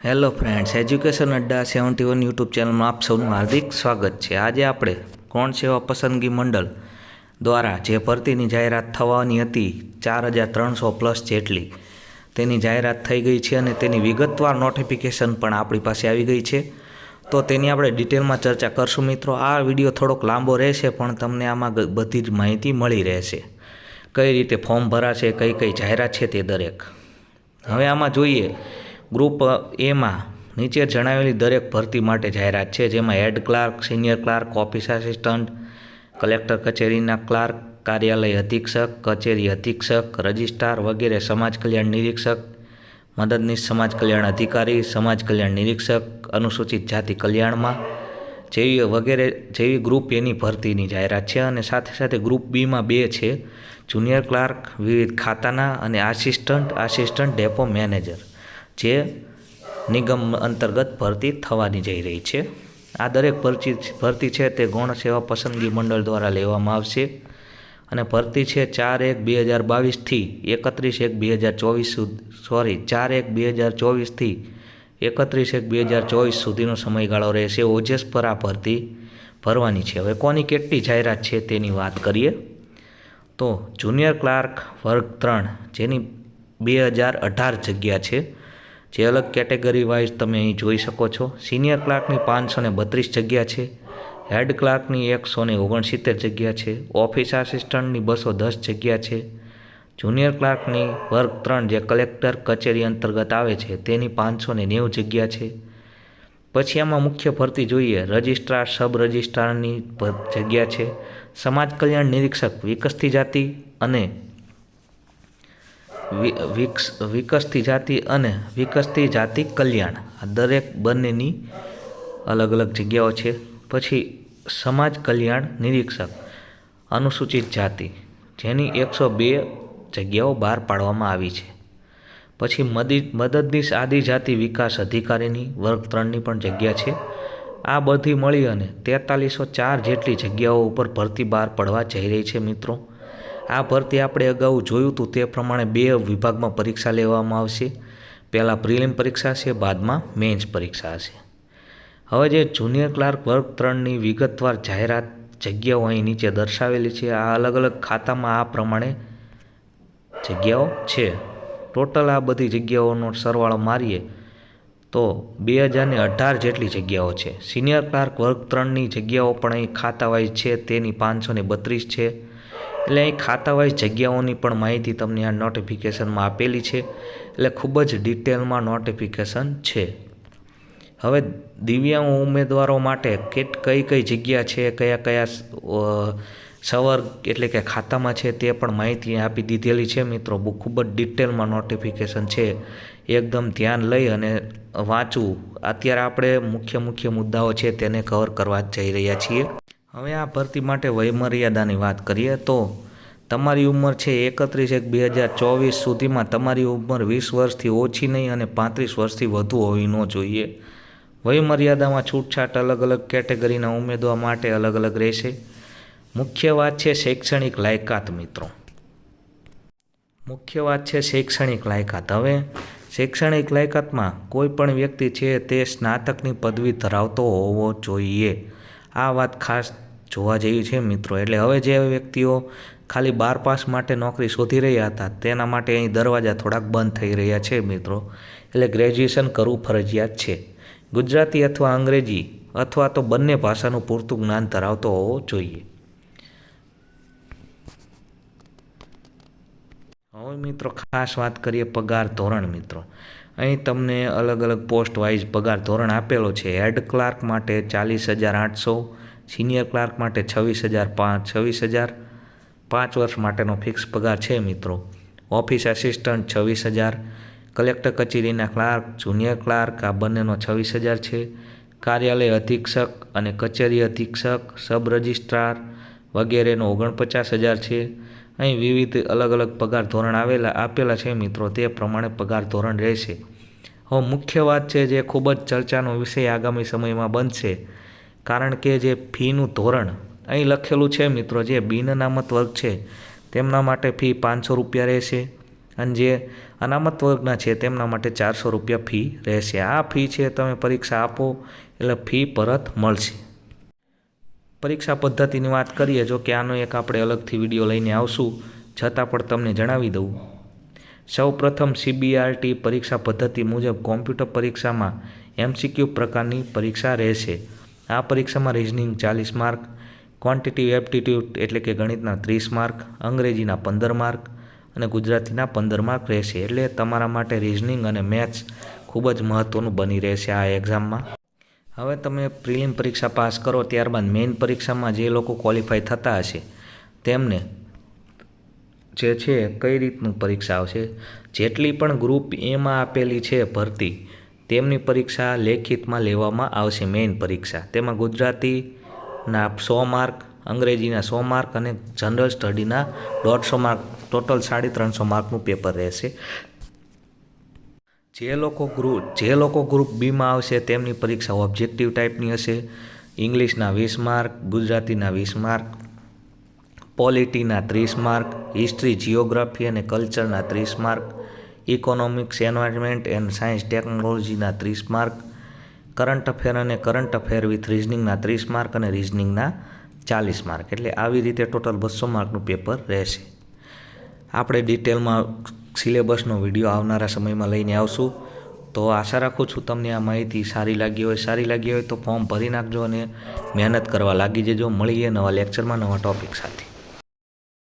Hello friends, education અડ્ડા 71 YouTube ચેનલમાં આપ સૌનું હાર્દિક સ્વાગત છે। આજે આપણે કોણ સેવા પસંદગી મંડળ દ્વારા જે ભરતીની જાહેરાત થવાની હતી 4300 પ્લસ જેટલી, તેની જાહેરાત થઈ ગઈ છે અને તેની વિગતવાર નોટિફિકેશન પણ આપણી પાસે આવી ગઈ છે। તો તેની આપણે ડિટેલમાં ચર્ચા કરશું મિત્રો। આ વિડીયો થોડોક લાંબો રહેશે પણ તમને આમાં બધી જ માહિતી મળી રહેશે, કઈ રીતે ફોર્મ ભરાશે, કઈ કઈ જાહેરાત છે તે દરેક। હવે આમાં જોઈએ, ગ્રુપ એમાં નીચે જણાવેલી દરેક ભરતી માટે જાહેરાત છે, જેમાં head clerk, senior clerk, office assistant, collector કચેરીના ક્લાર્ક, કાર્યાલય અધિક્ષક, કચેરી અધિક્ષક, રજિસ્ટ્રાર વગેરે, સમાજ કલ્યાણ નિરીક્ષક, મદદનીશ સમાજ કલ્યાણ અધિકારી, સમાજ કલ્યાણ નિરીક્ષક, અનુસૂચિત જાતિ કલ્યાણમાં જેવી ગ્રુપ એની ભરતીની જાહેરાત છે। અને સાથે સાથે ગ્રુપ બીમાં 2 છે, જુનિયર ક્લાર્ક, વિવિધ ખાતાના અને આસિસ્ટન્ટ ડેપો મેનેજર, જે નિગમ અંતર્ગત ભરતી થવાની જઈ રહી છે। આ દરેક ભરતી છે તે ગૌણ સેવા પસંદગી મંડળ દ્વારા લેવામાં આવશે અને ભરતી છે 4/1/2022 થી 4/1/2024 થી 31/1/2024 સુધીનો સમયગાળો રહેશે। ઓજસ પર આ ભરતી ભરવાની છે। હવે કોની કેટલી જાહેરાત છે તેની વાત કરીએ તો જુનિયર ક્લાર્ક વર્ગ 3, જેની 2018 જગ્યા છે, જે અલગ કેટેગરી વાઇઝ તમે અહીં જોઈ શકો છો। સિનિયર ક્લાર્કની 532 જગ્યા છે, હેડ ક્લાર્કની 169 જગ્યા છે, ઓફિસ આસિસ્ટન્ટની 210 જગ્યા છે, જુનિયર ક્લાર્કની વર્ગ 3 જે કલેક્ટર કચેરી અંતર્ગત આવે છે તેની 590 જગ્યા છે। પછી આમાં મુખ્ય ભરતી જોઈએ, રજિસ્ટ્રાર, સબ રજિસ્ટ્રારની જગ્યા છે, સમાજ કલ્યાણ નિરીક્ષક, વિકસતી જાતિ કલ્યાણ, આ દરેક બંનેની અલગ અલગ જગ્યાઓ છે। પછી સમાજ કલ્યાણ નિરીક્ષક અનુસૂચિત જાતિ, જેની 102 જગ્યાઓ બહાર પાડવામાં આવી છે। પછી મદદનીશ આદિજાતિ વિકાસ અધિકારીની વર્ગ 3ની પણ જગ્યા છે। આ બધી મળી અને 4304 જેટલી જગ્યાઓ ઉપર ભરતી બહાર પડવા જઈ રહી છે મિત્રો। આ ભરતી આપણે અગાઉ જોયું હતું તે પ્રમાણે 2 વિભાગમાં પરીક્ષા લેવામાં આવશે। પહેલાં પ્રિલિમ પરીક્ષા છે, બાદમાં મેન્સ પરીક્ષા હશે। હવે જે જુનિયર ક્લાર્ક વર્ગ 3ની વિગતવાર જાહેરાત જગ્યાઓ અહીં નીચે દર્શાવેલી છે। આ અલગ અલગ ખાતામાં આ પ્રમાણે જગ્યાઓ છે। ટોટલ આ બધી જગ્યાઓનો સરવાળો મારીએ તો 2018 જેટલી જગ્યાઓ છે। સિનિયર ક્લાર્ક વર્ગ 3ની જગ્યાઓ પણ અહીં ખાતા વાઇઝ છે, તેની 532 છે। એટલે અહીં ખાતા વાઇઝ જગ્યાઓની પણ માહિતી તમને આ નોટિફિકેશનમાં આપેલી છે, એટલે ખૂબ જ ડિટેલમાં નોટિફિકેશન છે। હવે દિવ્યાંગ ઉમેદવારો માટે કઈ કઈ જગ્યા છે, કયા સવર્ગ એટલે કે ખાતામાં છે તે પણ માહિતી આપી દીધેલી છે મિત્રો। ખૂબ જ ડિટેલમાં નોટિફિકેશન છે, એકદમ ધ્યાન લઈ અને વાંચવું। અત્યારે આપણે મુખ્ય મુદ્દાઓ છે તેને કવર કરવા જઈ રહ્યા છીએ। હવે આ ભરતી માટે વયમર્યાદાની વાત કરીએ તો તમારી ઉંમર છે 31/1/2024 સુધીમાં તમારી ઉંમર 20 વર્ષથી ઓછી નહીં અને 35 વર્ષથી વધુ હોવી ન જોઈએ। વયમર્યાદામાં છૂટછાટ અલગ અલગ કેટેગરીના ઉમેદવાર માટે અલગ અલગ રહેશે। મુખ્ય વાત છે શૈક્ષણિક લાયકાત મિત્રો, શૈક્ષણિક લાયકાત। હવે શૈક્ષણિક લાયકાતમાં કોઈ પણ વ્યક્તિ છે તે સ્નાતકની પદવી ધરાવતો હોવો જોઈએ। આ વાત ખાસ જોવા જેવી છે મિત્રો। એટલે હવે જે વ્યક્તિઓ ખાલી 12 પાસ માટે નોકરી શોધી રહ્યા હતા તેના માટે અહીં દરવાજા થોડાક બંધ થઈ રહ્યા છે મિત્રો। એટલે ગ્રેજ્યુએશન કરવું ફરજિયાત છે। ગુજરાતી અથવા અંગ્રેજી અથવા તો બંને ભાષાનું પૂરતું જ્ઞાન ધરાવતો હોવો જોઈએ। હવે મિત્રો ખાસ વાત કરીએ પગાર ધોરણ મિત્રો। અહીં તમને અલગ અલગ પોસ્ટ વાઇઝ પગાર ધોરણ આપેલો છે। હેડ ક્લાર્ક માટે 40,800, સિનિયર ક્લાર્ક માટે 26,000, 5 વર્ષ માટેનો ફિક્સ પગાર છે મિત્રો। ઓફિસ આસિસ્ટન્ટ 26,000, કલેક્ટર કચેરીના ક્લાર્ક, જુનિયર ક્લાર્ક આ બંનેનો 26,000 છે। કાર્યાલય અધિક્ષક અને કચેરી અધિક્ષક, સબ રજિસ્ટ્રાર વગેરેનો 49,000 છે। અહીં વિવિધ અલગ અલગ પગાર ધોરણ આપેલા છે મિત્રો, તે પ્રમાણે પગાર ધોરણ રહેશે। હવે મુખ્ય વાત છે જે ખૂબ જ ચર્ચાનો વિષય આગામી સમયમાં બનશે, કારણ કે જે ફીનું ધોરણ અહીં લખેલું છે મિત્રો, જે બિન અનામત વર્ગ છે તેમના માટે ફી 500 રૂપિયા રહેશે અને જે અનામત વર્ગના છે તેમના માટે 400 રૂપિયા ફી રહેશે. આ ફી છે તમે પરીક્ષા આપો એટલે ફી પરત મળશે. પરીક્ષા પદ્ધતિની વાત કરીએ, જો કે આનો એક આપણે અલગથી વિડીયો લઈને આવશું, છતાં પણ તમને જણાવી દઉં. સૌ પ્રથમ CBRT પરીક્ષા પદ્ધતિ મુજબ કોમ્પ્યુટર પરીક્ષામાં MCQ પ્રકારની પરીક્ષા રહેશે. આ પરીક્ષામાં રિઝનિંગ 40 માર્ક, ક્વોન્ટિટિવ એપ્ટિટ્યૂડ એટલે કે ગણિતના 30 માર્ક, અંગ્રેજીના 15 માર્ક અને ગુજરાતીના 15 માર્ક રહેશે. એટલે તમારા માટે રિઝનિંગ અને મેથ્સ ખૂબ જ મહત્ત્વનું બની રહેશે આ એક્ઝામમાં. હવે તમે પ્રિલિમ પરીક્ષા પાસ કરો ત્યારબાદ મેઇન પરીક્ષામાં જે લોકો ક્વોલિફાય થતા હશે તેમને જે છે કઈ રીતનું પરીક્ષા આવશે, જેટલી પણ ગ્રુપ એમાં આપેલી છે ભરતી તેમની પરીક્ષા લેખિતમાં લેવામાં આવશે. મેઇન પરીક્ષા તેમાં ગુજરાતીના 100 માર્ક, અંગ્રેજીના 100 માર્ક અને જનરલ સ્ટડીના 150 માર્ક, ટોટલ 350 માર્કનું પેપર રહેશે. જે લોકો ગ્રુપ બીમાં આવશે તેમની પરીક્ષા ઓબ્જેક્ટિવ ટાઈપની હશે. ઇંગ્લિશના 20 માર્ક, ગુજરાતીના 20 માર્ક, પોલિટીના 30 માર્ક, હિસ્ટ્રી, જિયોગ્રાફી અને કલ્ચરના 30 mark, economics, environment and science ટેકનોલોજીના 30 માર્ક, કરંટ અફેર અને કરંટ અફેર વિથ રિઝનિંગના 30 માર્ક અને રિઝનિંગના 40 માર્ક. એટલે આવી રીતે ટોટલ 200 માર્કનું પેપર રહેશે. આપણે ડિટેલમાં સિલેબસનો વિડીયો આવનારા સમયમાં લઈને આવશું. તો આશા રાખું છું તમને આ માહિતી સારી લાગી હોય તો ફોર્મ ભરી નાખજો અને મહેનત કરવા લાગી જજો. મળીએ નવા લેક્ચરમાં નવા ટૉપિક સાથે.